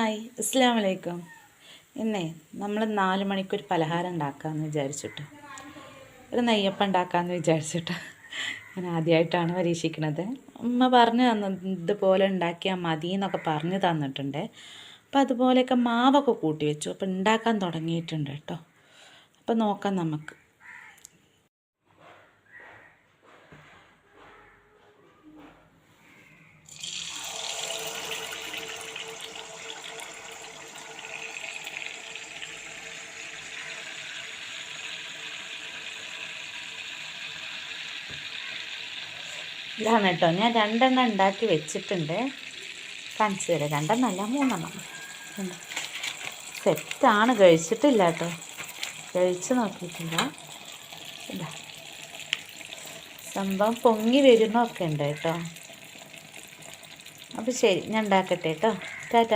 Hi അസ്സലാമു അലൈക്കും. ഇന്നേ നമ്മൾ 4 മണിക്കൊരു പലഹാരം ഉണ്ടാക്കാമെന്ന് വിചാരിച്ചിട്ട് ഒരു നെയ്യപ്പം ഉണ്ടാക്കാമെന്ന് വിചാരിച്ചിട്ട് ഞാൻ ആദ്യമായിട്ടാണ് പരീക്ഷിക്കുന്നത്. ഉമ്മ പറഞ്ഞു തന്നു ഇതുപോലെ ഉണ്ടാക്കിയാൽ മതി എന്നൊക്കെ പറഞ്ഞു തന്നിട്ടുണ്ട്. അപ്പോൾ അതുപോലെയൊക്കെ മാവൊക്കെ കൂട്ടി വെച്ചു. അപ്പോൾ ഉണ്ടാക്കാൻ തുടങ്ങിയിട്ടുണ്ട് കേട്ടോ. അപ്പോൾ നോക്കാം നമുക്ക്. ഇതാണ് കേട്ടോ, ഞാൻ 2 എണ്ണം ഉണ്ടാക്കി വെച്ചിട്ടുണ്ട്. കാണിച്ചു തരാം. 2 എണ്ണം അല്ല 3 എണ്ണം. സെറ്റാണ്, കഴിച്ചിട്ടില്ല കേട്ടോ, കഴിച്ച് നോക്കിയിട്ടില്ല. ഇതാ സംഭവം പൊങ്ങി വരുന്നൊക്കെ ഉണ്ട് കേട്ടോ. അപ്പോൾ ശരി, ഞാൻ ഉണ്ടാക്കട്ടെ കേട്ടോ.